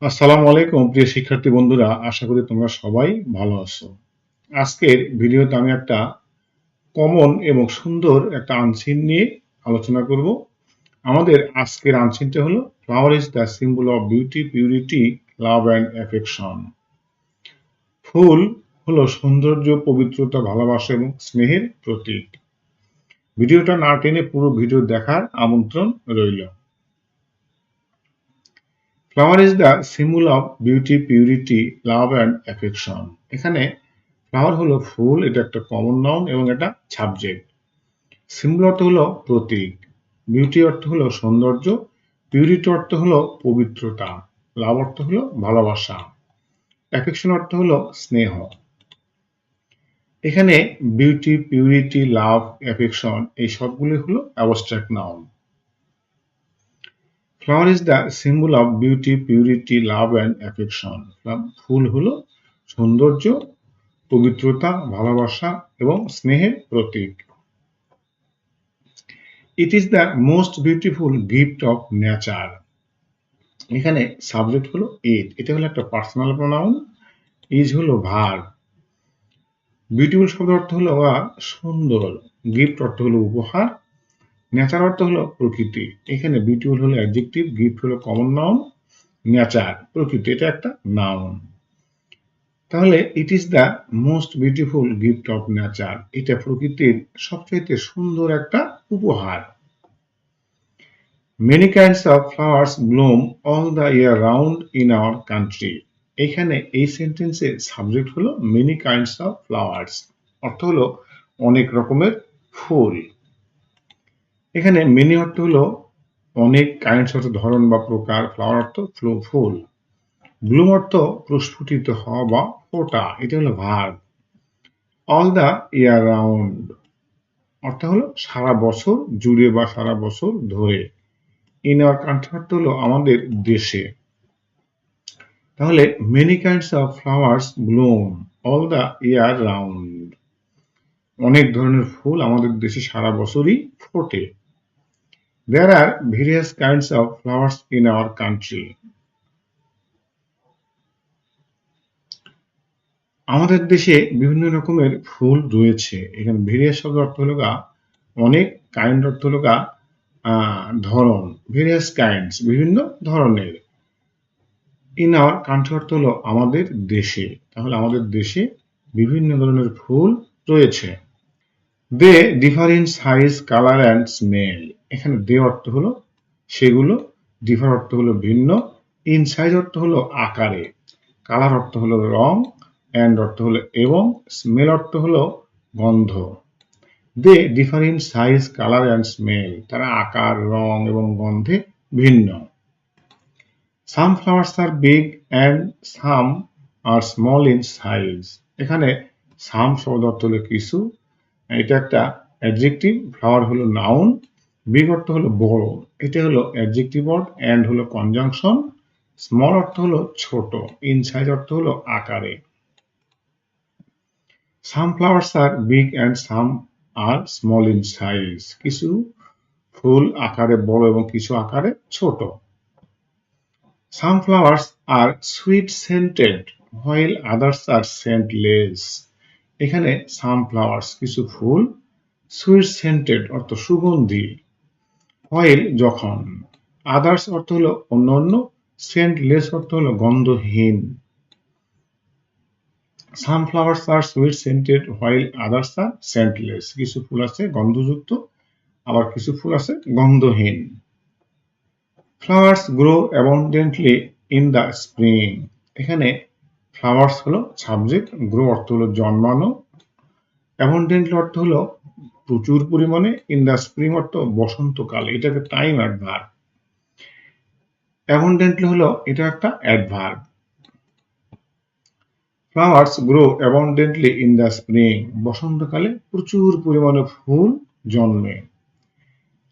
আসসালামু আলাইকুম প্রিয় শিক্ষার্থী বন্ধুরা, আশা করি তোমরা সবাই ভালো আছো। আজকের ভিডিওতে আমি একটা কমন এবং সুন্দর একটা আনসিন নিয়ে আলোচনা করব। আমাদের আজকের আনসিনটা হলো flower is the symbol of beauty, purity, love and affection. ফুল হলো সৌন্দর্য, পবিত্রতা, ভালোবাসা এবং স্নেহের প্রতীক। ভিডিওটা না টেনে পুরো ভিডিও দেখার আমন্ত্রণ রইল। Flower is the symbol of beauty, purity, love and affection. এখানে ফ্লাওয়ার হলো ফুল, এটা একটা কমন নাউন এবং এটা সাবজেক্ট। সিম্বল অর্থ হলো প্রতীক, বিউটি অর্থ হলো সৌন্দর্য, পিউরিটি অর্থ হলো পবিত্রতা, লাভ অর্থ হলো ভালোবাসা, অ্যাফেকশন অর্থ হলো স্নেহ। এখানে বিউটি, পিউরিটি, লাভ, অ্যাফেকশন এই সবগুলি হলো abstract noun. Flower is the symbol of beauty, purity, love and affection. ফুল হলো সৌন্দর্য, পবিত্রতা, ভালোবাসা এবং স্নেহের প্রতীক। It is the most beautiful gift of nature. এখানে সাবজেক্ট হলো ইট, এটা হলো একটা পার্সোনাল প্রোনাউন। ইজ হলো ভার্ব। বিউটিফুল শব্দ অর্থ হলো সুন্দর, গিফট অর্থ হলো উপহার, নেচার অর্থ হলো প্রকৃতি। এখানে বিউটিফুল হলো অ্যাডজেক্টিভ, গিফট হলো কমন নাউন, নেচার প্রকৃতি এটা একটা নাউন। তাহলে ইট is the most beautiful gift of nature, এটা প্রকৃতির সবচেয়ে সুন্দর একটা উপহার। Many kinds of flowers bloom all the year round in our country. এখানে এই সেন্টেন্সের সাবজেক্ট হলো many kinds of flowers, অর্থ হলো অনেক রকমের ফুল। এখানে many অর্থ হলো অনেক, কাইন্ডস অর্থ ধরন বা প্রকার, ফ্লাওয়ার অর্থ ফুল, ব্লুম অর্থ প্রস্ফুটিত হওয়া বা ফোটা, এটা হলো verb. All the year round অর্থ হলো সারা বছর জুড়ে বা সারা বছর ধরে। ইন আওয়ার কান্ট্রি অর্থ হলো আমাদের দেশে। তাহলে many kinds of flowers bloom all the year round, অনেক ধরনের ফুল আমাদের দেশে সারা বছরই ফোটে। There are various kinds of flowers in our country. আমাদের দেশে বিভিন্ন রকমের ফুল রয়েছে। এখানে ভেরিয়াস শব্দ অর্থ হলো অনেক, কাইন্ড অর্থ হলো ধরন, ভেরিয়াস কাইন্ডস বিভিন্ন ধরনের, ইন আওয়ার কান্ট্রি অর্থ হলো আমাদের দেশে। তাহলে আমাদের দেশে বিভিন্ন ধরনের ফুল রয়েছে। They differ in size, colour and smell. এখানে দে অর্থ হলো সেগুলো, ডিফার অর্থ হলো ভিন্ন, ইন সাইজ অর্থ হলো আকারে, কালার অর্থ হলো রং, অ্যান্ড অর্থ হলো এবং, স্মেল অর্থ হলো গন্ধ। They differ in size, colour and smell, তারা আকার, রং এবং গন্ধে ভিন্ন। Some flowers are big and some are small in size. এখানে সাম শব্দ অর্থ হলো কিছু, এটা একটা অ্যাডজেক্টিভ, ফ্লাওয়ার হলো নাউন, বিগ অর্থ হলো বড়, এটা হলো অ্যাডজেক্টিভ ওয়ার্ড, অ্যান্ড হলো কনজাংশন, স্মল অর্থ হলো ছোট, ইন সাইজ অর্থ হলো আকারে। Some flowers are big and some are small in size, কিছু ফুল আকারে বড় এবং কিছু আকারে ছোট। Some flowers are sweet scented while others are scentless. এখানে some flowers কিছু ফুল, sweet scented অর্থ সুগন্ধি, while যখন, others অর্থ হলো অন্যান্য, scentless অর্থ হলো গন্ধহীন। Some flowers are sweet scented while others are scentless. কিছু ফুল আছে গন্ধযুক্ত, আবার কিছু ফুল আছে গন্ধহীন। Flowers grow abundantly in the spring. এখানে ফ্লাওয়ার্স হলো সাবজেক্ট, গ্রো অর্থ হলো জন্মানো, অ্যাবান্ডেন্টলি অর্থ হলো প্রচুর পরিমাণে, ইন দ্য স্প্রিং অর্থ বসন্তকালে, এটা একটা টাইম অ্যাডভার্ব। অ্যাবান্ডেন্টলি হলো এটা একটা adverb. Flowers grow abundantly in the spring, বসন্তকালে প্রচুর পরিমাণে ফুল জন্মে।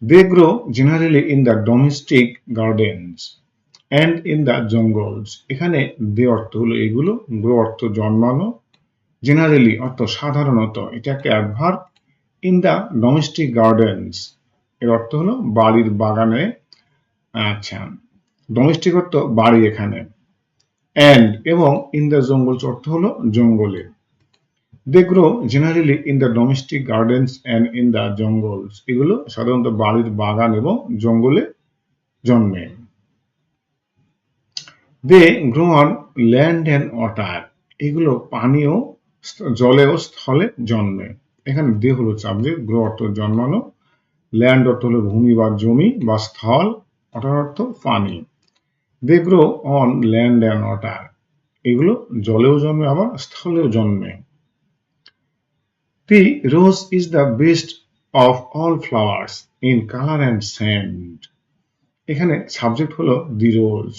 They grow generally in the domestic gardens and in the jungles. এখানে দে অর্থ হলো এগুলো, গ্রো অর্থ জন্মানো, জেনারেলি অর্থ সাধারণত, এটা একটা adverb, in the domestic Gardens এর অর্থ হলো বাড়ির বাগানে। আচ্ছা, ডোমেস্টিক অর্থ বাড়ি এখানে, অ্যান্ড এবং ইন দ্য জঙ্গলস অর্থ হলো জঙ্গলে। They grow generally in the domestic gardens and in the jungles, এগুলো সাধারণত বাড়ির বাগান এবং জঙ্গলে জন্মে। They grow on land and water, এগুলো পানীয় জলে ও স্থলে জন্মে। এখানে দে হলো সাবজেক্ট, গ্রো অর্থ জন্মানো, ল্যান্ড অর্থ হলো ভূমি বা জমি বা স্থল, ওয়াটার অর্থ পানি। They grow on land and water, এগুলো জলেও জন্মে আবার স্থলেও জন্মে। The rose is the best of all flowers in color and scent. এখানে সাবজেক্ট হলো দি রোজ,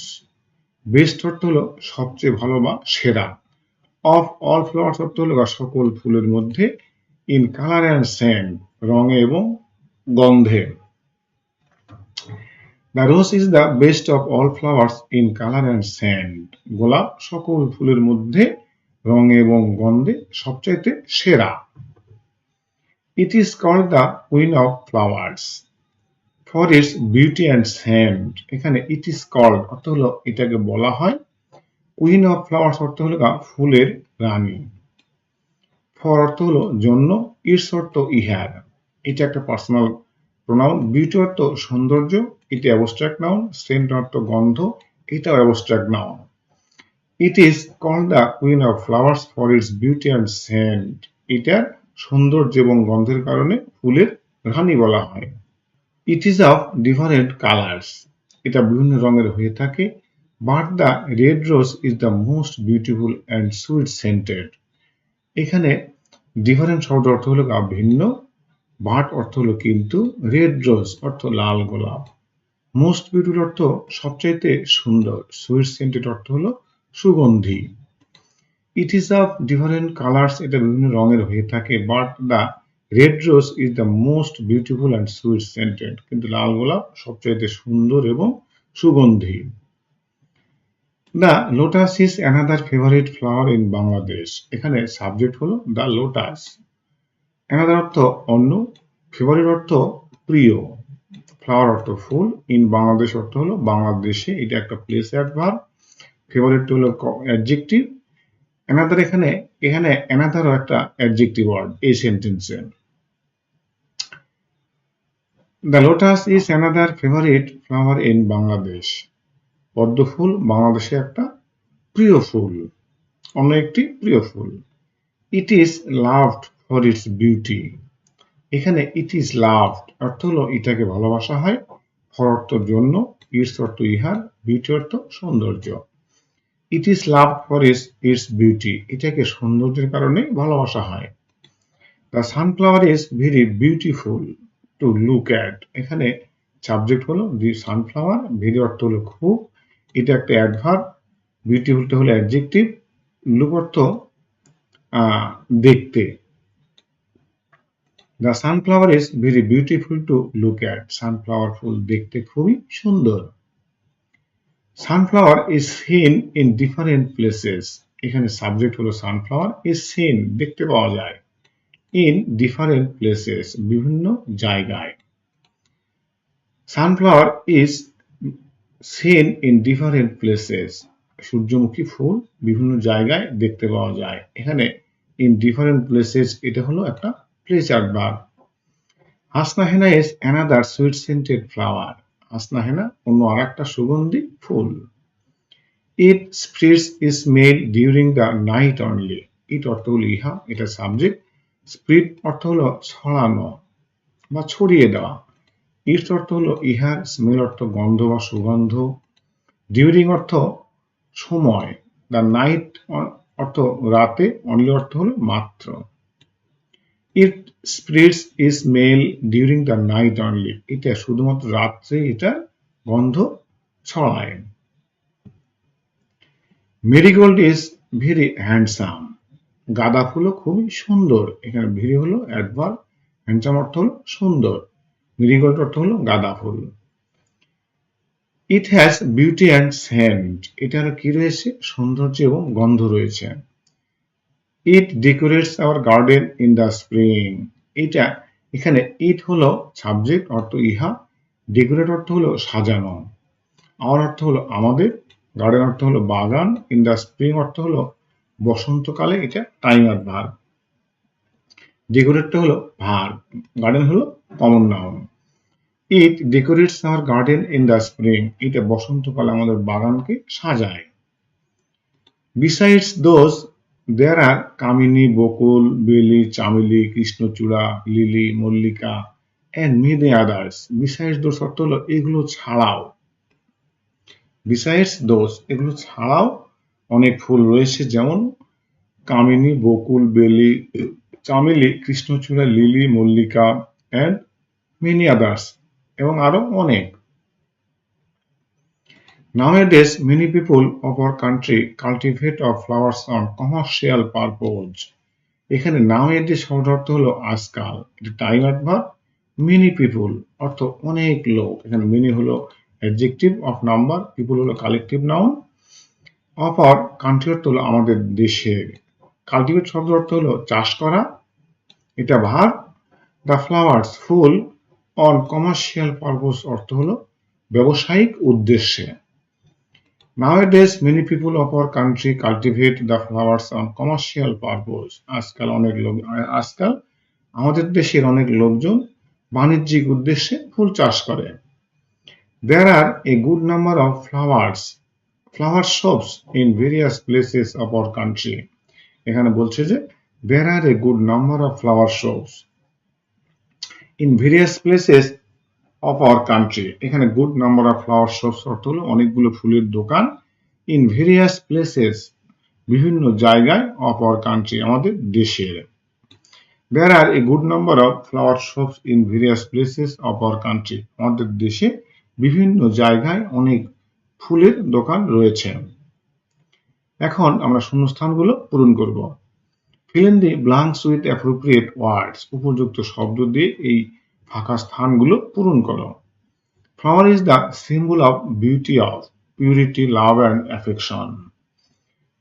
বেস্ট অর্থ হলো সবচেয়ে ভালো বা সেরা, অফ অল ফ্লাওয়ার্স অর্থ হলো সকল ফুলের মধ্যে, ইন কালার অ্যান্ড সেন্ট রঙে এবং গন্ধে। The rose is the best of all flowers in colour and scent, গোলাপ সকল ফুলের মধ্যে রঙে এবং গন্ধে সবচাইতে সেরা। It is called the queen of flowers for its beauty and scent. এখানে ইট ইজ কল্ড অর্থ হলো এটাকে বলা হয়, কুইন অফ ফ্লাওয়ার্স অর্থ হলো ফুলের রানী, ফর অর্থ হলো জন্য, ইটস অর্থ ইহার, এটা একটা পার্সোনাল প্রোনাউন, বিউটি অর্থ সৌন্দর্য, এটা অ্যাবস্ট্রাক্ট নাউন, সেন্ট অর্থ গন্ধ, এটাও abstract noun. It is called the queen of flowers for its beauty and scent, এটার সৌন্দর্য এবং গন্ধের কারণে ফুলের রানী বলা হয়। It is of different colours, এটা বিভিন্ন রঙের হয়ে থাকে, but the red rose is the most beautiful and sweet scented. এখানে ডিফারেন্ট শব্দ অর্থ হলো ভিন্ন, বাট অর্থ হলো কিন্তু, রেড রোজ অর্থ লাল গোলাপ, মোস্ট বিউটিফুল অর্থ সবচাইতে সুন্দর, সুইট সেন্টেড অর্থ হলো সুগন্ধি। ইট ইজ অফ ডিফারেন্ট কালার্স, এটা বিভিন্ন রঙের হয়ে থাকে, but the red rose is the most beautiful and sweet scented, কিন্তু লাল গোলাপ সবচাইতে সুন্দর এবং সুগন্ধি। The lotus is another favourite flower in Bangladesh. এখানে সাবজেক্ট হলো দ্য লোটাস, অ্যানাদার অর্থ অন্য, ফেভারিট অর্থ প্রিয়, ফ্লাওয়ার অর্থ ফুল, ইন বাংলাদেশ অর্থ হলো বাংলাদেশে, এটা একটা প্লেস অ্যাডভার্ব, ফেভারিট হলো অ্যাডজেক্টিভ, অ্যানাদার এখানে অ্যানাদারও একটা অ্যাডজেক্টিভ ওয়ার্ড এই সেন্টেন্সে। The lotus is another favourite flower in Bangladesh, পদ্ম ফুল বাংলাদেশে একটা প্রিয় ফুল, অন্য একটি প্রিয় ফুল। It is loved for its beauty, এখানে ইট ইজ লাভড অর্থ হলো এটাকে ভালোবাসা হয়, ফর অর্থ জন্য, ইটস অর্থ ইহার, বিউটি অর্থ সৌন্দর্য। It is loved for its beauty, এটাকে সৌন্দর্যের কারণে ভালোবাসা হয়। The sunflower is very beautiful to look at, এখানে সাবজেক্ট হলো দি সানফ্লাওয়ার, ভেরি অর্থ হলো খুব, এটা একটা অ্যাডভার্ব, বিউটিফুলটা হলো অ্যাডজেক্টিভ, লুক অর্থ দেখতে। The sunflower is very beautiful to look at, sunflower ফুল দেখতে খুবই সুন্দর। Sunflower is seen in different places, এখানে সাবজেক্ট হলো সানফ্লাওয়ার, ইজ সিন দেখতে পাওয়া যায়, ইন ডিফারেন্ট প্লেসেস বিভিন্ন জায়গায়। Sunflower is seen in different places, সূর্যমুখী ফুল বিভিন্ন জায়গায় দেখতে পাওয়া যায়, এখানে ইন ডিফারেন্ট প্লেসেস এটা হলো একটা place adverb. Hasna Hena is another sweet scented flower, Hasna Hena অন্য আরেকটা সুগন্ধি ফুল। It spreads its made during the night only, it অর্থ হলো ইহা, এটা সাবজেক্ট, স্প্রিট অর্থ হলো ছড়ানো বা ছড়িয়ে দেওয়া, ইটস অর্থ হলো ইহার, স্মেল অর্থ গন্ধ বা সুগন্ধ, ডিউরিং অর্থ সময়, দ্য নাইট অর্থ রাতে, অনলি অর্থ হলো মাত্র। It spreads its smell during the night only, এটা শুধুমাত্র রাত্রে এটা গন্ধ ছড়ায়। মেরিগোল্ড ইজ ভেরি হ্যান্ডসাম, গাঁদা ফুলও খুবই সুন্দর, এখানে ভেরি হলো অ্যাডভার্ব, হ্যান্ডসাম অর্থ হলো সুন্দর, মেরিগোল্ড অর্থ হলো গাঁদা ফুল। It has beauty and scent, এটার কি রয়েছে, সৌন্দর্য এবং গন্ধ রয়েছে। It decorates our garden in the spring, এটা এখানে ইট হলো সাবজেক্ট অর্থ ইহা, ডেকোরেট অর্থ হলো সাজানো, আওয়ার অর্থ হলো আমাদের, গার্ডেন অর্থ হলো বাগান, ইন দ্য স্প্রিং অর্থ হলো বসন্তকালে, এটা টাইম ভার্ব। ডেকোরেটটা হলো ভার্ব, গার্ডেন হলো common noun. It decorates our garden in the spring, এটা বসন্তকালে আমাদের বাগানকে সাজায়। Besides those there R Kamini, bakul, beli, chameli, krishnachura, lily, Mallika and many others. Besides those অর্থ হলো এগুলো ছাড়াও, বিসাইডস দোজ এগুলো ছাড়াও অনেক ফুল রয়েছে, যেমন কামিনী, bakul, beli, chameli, krishnachura, lily, Mallika and many others, এবং আরো অনেক। Nowadays, many people of our country cultivate our flowers on commercial purpose. এখানে nowadays শব্দের অর্থ হলো আজকাল, এটা টাইম অ্যাডভার্ব। many people অর্থ অনেক লোক, এখানে many হলো অ্যাডজেক্টিভ অফ নাম্বার, পিপল হলো collective noun. Of our country অর্থ হলো আমাদের দেশের। কাল্টিভেট শব্দের অর্থ হলো চাষ করা, এটা verb. The flowers full on commercial purpose অর্থ হলো ব্যবসায়িক উদ্দেশ্যে। Nowadays, many people of our country cultivate the flowers on commercial purpose. আজকাল আমাদের দেশের অনেক লোকজন বাণিজ্যিক উদ্দেশ্যে ফুল চাষ করে। There are a good number of flower shops in various places of our country. এখানে বলছে যে there are a good number of flower shops in various places of our country. এখানে good number of flower shops অর্থ হলো অনেকগুলো ফুলের দোকান, in various places বিভিন্ন জায়গায় of our country আমাদের দেশের। There are a good number of flower shops in various places of our country. আমাদের দেশে বিভিন্ন জায়গায় অনেক ফুলের দোকান রয়েছে। এখন আমরা শূন্যস্থানগুলো পূরণ করব। Fill in the blanks with appropriate words. উপযুক্ত শব্দ দিয়ে এই ফাঁকা স্থানগুলো পূরণ করো। Flower is the symbol of beauty, of purity, love and affection.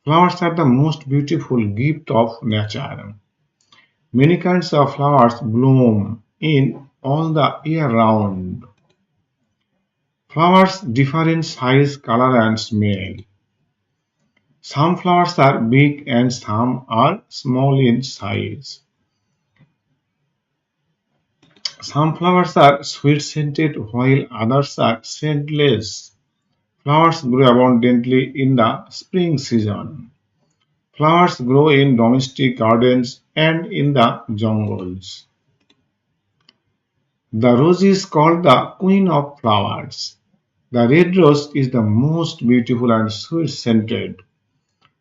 Flowers are the most beautiful gift of nature. Many kinds of flowers bloom in all the year round. Flowers differ in size, color and smell. Some flowers are big and some are small in size. Some flowers are sweet-scented while others are scentless. Flowers grow abundantly in the spring season. Flowers grow in domestic gardens and in the jungles. The rose is called the queen of flowers. The red rose is the most beautiful and sweet-scented.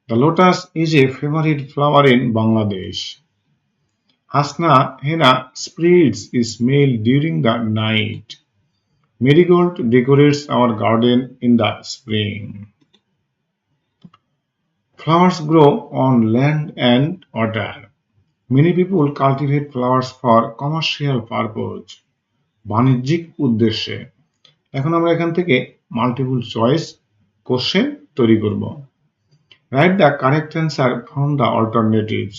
The lotus is a favorite flower in Bangladesh. Hasna henna spreads its smell during the night. Marigold decorates our garden in the spring. Flowers grow on land and water. Many people cultivate flowers for commercial purpose. বাণিজ্যিক উদ্দেশ্যে। এখন আমরা এখান থেকে multiple choice question তৈরি করব। Write the correct answer from the alternatives.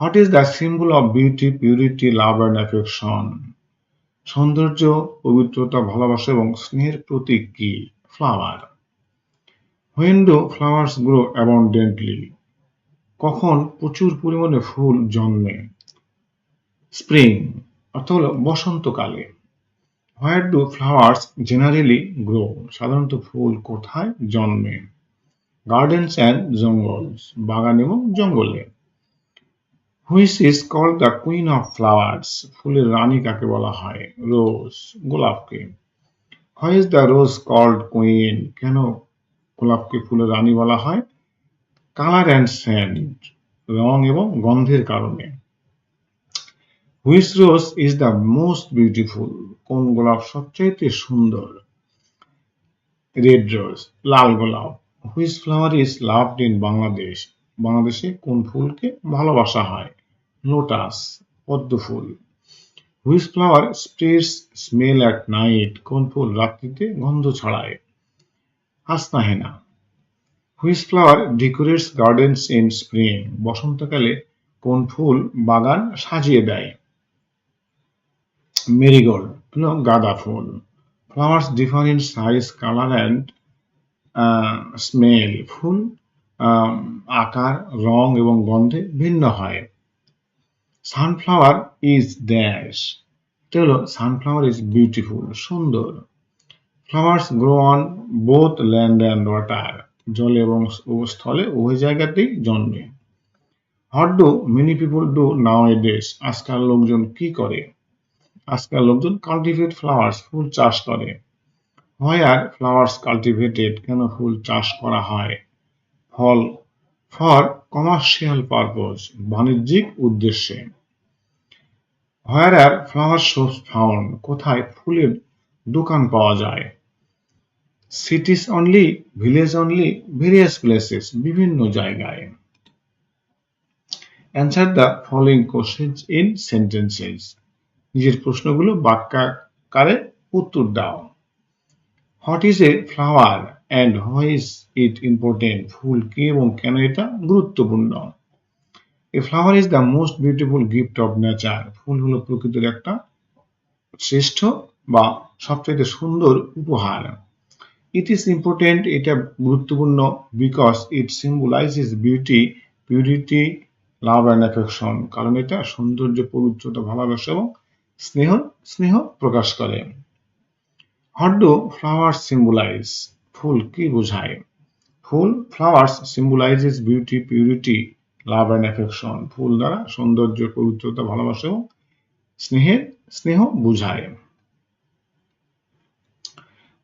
What is the symbol of beauty, purity, love and affection? সৌন্দর্য, পবিত্রতা, ভালোবাসা এবং স্নেহের প্রতীক কি? Flower. When do flowers grow abundantly? কখন প্রচুর পরিমাণে ফুল জন্মে? স্প্রিং অর্থ হলো বসন্তকালে। Where do flowers generally grow? সাধারণত ফুল কোথায় জন্মে? Gardens and jungles, বাগান এবং জঙ্গলে। Which is called the queen of flowers? ফুলের রানী কাকে বলা হয়? রোজ, গোলাপকে। Why is the rose called queen? কেন গোলাপকে ফুলের রানী বলা হয়? Color and scent, রং এবং গন্ধের কারণে। Which rose is the most beautiful? কোন গোলাপ সবচাইতে সুন্দর? Red rose, লাল গোলাপ। Which flower is loved in Bangladesh? বাংলাদেশে কোন ফুলকে ভালোবাসা হয়? লোটাস, পদ্ম ফুল। Which flower spreads smell at night? কোন ফুল রাত্রিতে গন্ধ ছড়ায়? হাসনা হেনা। Which flower decorates gardens in spring? বসন্তকালে কোন ফুল বাগান সাজিয়ে দেয়? মেরিগোল্ড, গাঁদা ফুল। Flowers differ in size, color and smell, ফুল আকার, রং এবং গন্ধে ভিন্ন হয়। সানফ্লাওয়ার ইজ ড্যাশ, এটা হলো সানফ্লাওয়ার ইজ বিউটিফুল, সুন্দর। Flowers grow on both land and water, জলে এবং স্থলে উভয় জায়গাতেই জন্মে। What do many people do nowadays, আজকাল লোকজন কি করে? আজকাল লোকজন কাল্টিভেট ফ্লাওয়ার্স, ফুল চাষ করে। হোয়াই আর ফ্লাওয়ার্স কাল্টিভেটেড, কেন ফুল চাষ করা হয়? ফল ফর কমার্শিয়াল পারপোজ, বাণিজ্যিক উদ্দেশ্যে। Where are flower shops found, কোথায় ফুলের দোকান পাওয়া যায়? Cities only, village only, various places, বিভিন্ন জায়গায়। Answer the following questions in sentences, নিজের প্রশ্নগুলো বাক্যাকারে উত্তর দাও। What is a flower and why is it important, ফুল কি এবং কেন এটা গুরুত্বপূর্ণ? A flower is the most beautiful gift of nature, ফুল হলো প্রকৃতির একটা শ্রেষ্ঠ বা সবচেয়ে সুন্দর উপহার। ইট ইজ ইম্পর্টেন্ট, এটা গুরুত্বপূর্ণ, because it symbolises beauty, purity, love and affection, কারণ এটা সৌন্দর্য, পবিত্রতা, ভালোবাসা এবং স্নেহ স্নেহ প্রকাশ করে। হোয়াট ডু ফ্লাওয়ার্স সিম্বলাইজ, ফুল কি বোঝায়? Flowers symbolises beauty, purity, love and affection, ফুল দ্বারা সৌন্দর্য, পবিত্রতা, ভালোবাসা এবং স্নেহ বোঝায়।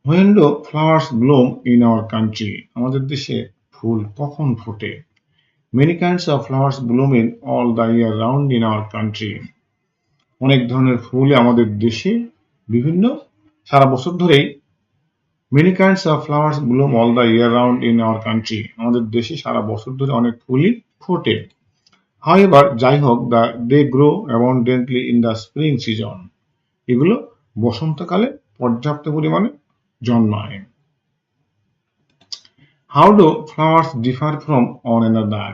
When do flowers bloom in our country, আমাদের দেশে ফুল কখন ফোটে? Many kinds of flowers bloom in all the year round in our country, অনেক ধরনের ফুল আমাদের দেশে বিভিন্ন সারা বছর ধরেই। Many kinds of flowers bloom all the year round in our country, আমাদের দেশে সারা বছর ধরে অনেক ফুলই ফোটে। However, যাই হোক, they grow abundantly in the spring season, এগুলো বসন্তকালে পর্যাপ্ত পরিমাণে জন্মায়। How do flowers differ from one another,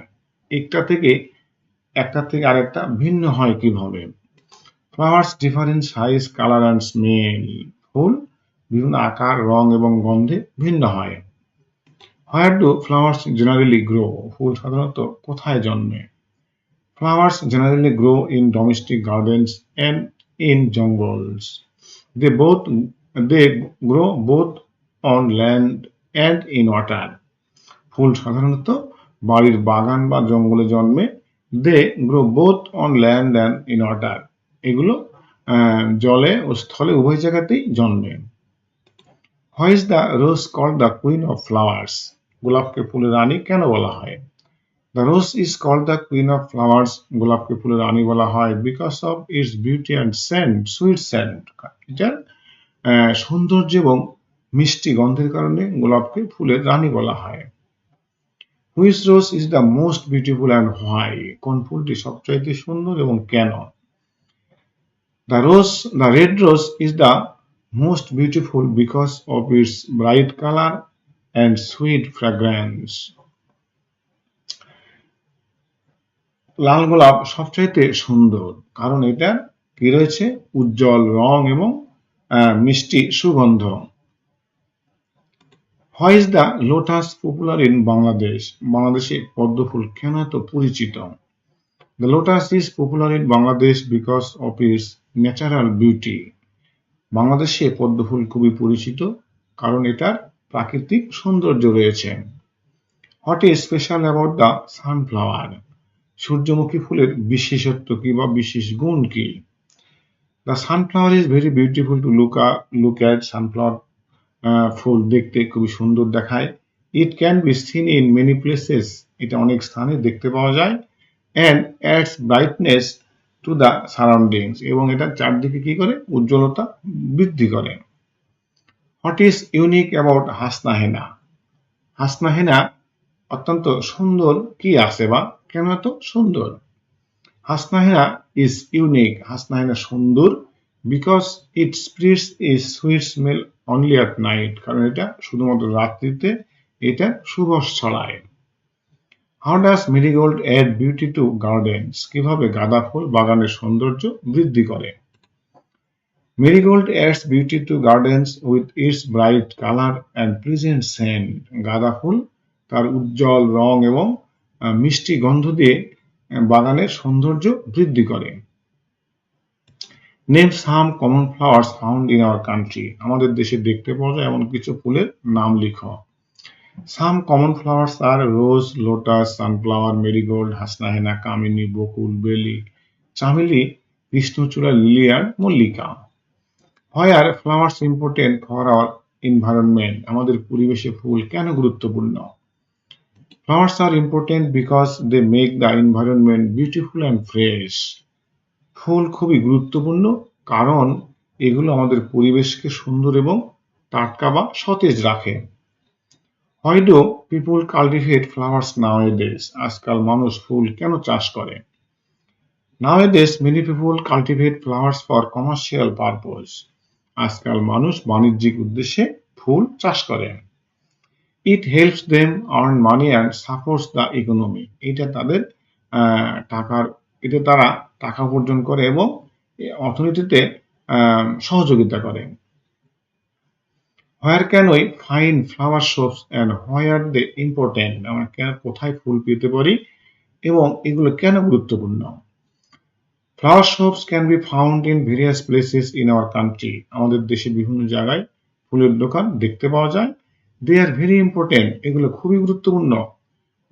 একটা থেকে আরেকটা ভিন্ন হয় কিভাবে? Flowers differ in size, color and smell, ফুল বিভিন্ন আকার, রং এবং গন্ধে ভিন্ন হয়। Where do flowers generally grow, ফুল সাধারণত কোথায় জন্মে? Flowers generally grow in domestic gardens and in jungles. They grow both on land and in water. ফুল সাধারণত বাড়ির বাগান বা জঙ্গলে জন্মে। They grow both on land and in water. এগুলো জলে ও স্থলে উভয় জায়গাতেই জন্মে। Why is the rose called the queen of flowers? গোলাপকে ফুলের রানী কেন বলা হয়? The rose is called the queen of flowers. গোলাপকে ফুলের রানী বলা হয় because of its beauty and scent, sweet scent. এটার সৌন্দর্য এবং মিষ্টি গন্ধের কারণে গোলাপকে ফুলের রানী বলা হয়। Which rose is the most beautiful and why? কোন ফুলটি সবচাইতে সুন্দর এবং কেন? The red rose is the most beautiful because of its bright color and sweet fragrance. লাল গোলাপ সবচাইতে সুন্দর কারণ এটার কি রয়েছে? উজ্জ্বল রং এবং মিষ্টি সুগন্ধ। Why is the lotus popular in Bangladesh? বাংলাদেশে পদ্ম ফুল কেন এত পরিচিত? The lotus is popular in Bangladesh because of its natural beauty. বাংলাদেশে পদ্ম ফুল খুবই পরিচিত কারণ এটার প্রাকৃতিক সৌন্দর্য রয়েছে। What is special about the sunflower? সূর্যমুখী ফুলের বিশেষত্ব কি বা বিশেষ গুণ কি? The sunflower is very beautiful to look at. Sunflower ফুল দেখতে খুবই সুন্দর দেখায়। It can be seen in many places. এটা অনেক স্থানে দেখতে পাওয়া যায়। And adds brightness to the surroundings. এবং এটা চারদিকে কি করে? উজ্জ্বলতা বৃদ্ধি করে। What is unique about Hasna হেনা? হাসনা হেনা অত্যন্ত সুন্দর কি আছে বা কেন এত সুন্দর? হাসনা হেনা is unique. হাসনা হেনা সুন্দর because it spreads a sweet smell only at night. কারণ এটা শুধুমাত্র রাত্রিতে এটা সুবাস ছড়ায়। How does marigold add beauty to gardens? কিভাবে গাঁদা ফুল বাগানের সৌন্দর্য বৃদ্ধি করে? Marigold adds beauty to gardens with its bright color and pleasant scent. গাঁদা ফুল তার উজ্জ্বল রং এবং মিষ্টি গন্ধ দিয়ে বাগানের সৌন্দর্য বৃদ্ধি করে। Name some common flowers found in our country. আমাদের দেশে দেখতে পাওয়া যায় এমন কিছু ফুলের নাম লিখো। Some common flowers are rose, lotus, sunflower, marigold, hasnahena, kamini, bakul, beli, chameli, krishnachura, lily আর mallika. Why are flowers important for our environment? আমাদের পরিবেশে ফুল কেন গুরুত্বপূর্ণ? Flowers are important because they make the environment beautiful and fresh. ফুল খুবই গুরুত্বপূর্ণ কারণ এগুলো আমাদের পরিবেশকে সুন্দর এবং টাটকা বা সতেজ রাখে। Why do people cultivate flowers nowadays? আজকাল মানুষ ফুল কেন চাষ করে? Nowadays many people cultivate flowers for commercial purpose. আজকাল মানুষ বাণিজ্যিক উদ্দেশ্যে ফুল চাষ করে। It helps them earn money and supports the economy. এটা তাদের টাকার এতে তারা টাকা উপার্জন করে এবং অর্থনীতিতে সহযোগিতা করে। Where can we find flower shops and why are they important? আমরা কোথায় ফুল পেতে পারি এবং এগুলো কেন গুরুত্বপূর্ণ? Flower shops can be found in various places in our country. আমাদের দেশে বিভিন্ন জায়গায় ফুলের দোকান দেখতে পাওয়া যায়। They are very important. এগুলো খুবই গুরুত্বপূর্ণ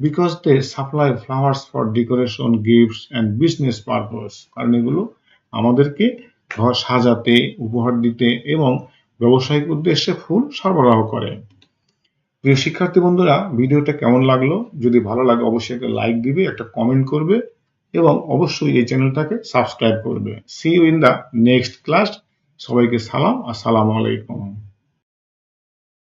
because they supply flowers for decoration, gifts and business purpose. কারণ এগুলো আমাদেরকে ঘর সাজাতে, উপহার দিতে এবং ব্যবসায়িক উদ্দেশ্যে ফুল সরবরাহ করে। প্রিয় শিক্ষার্থী বন্ধুরা, ভিডিওটা কেমন লাগলো? যদি ভালো লাগে অবশ্যই একটা লাইক দিবে, একটা কমেন্ট করবে এবং অবশ্যই এই চ্যানেলটাকে সাবস্ক্রাইব করবে। See you in the next class. সবাইকে সালাম, আসসালামু আলাইকুম।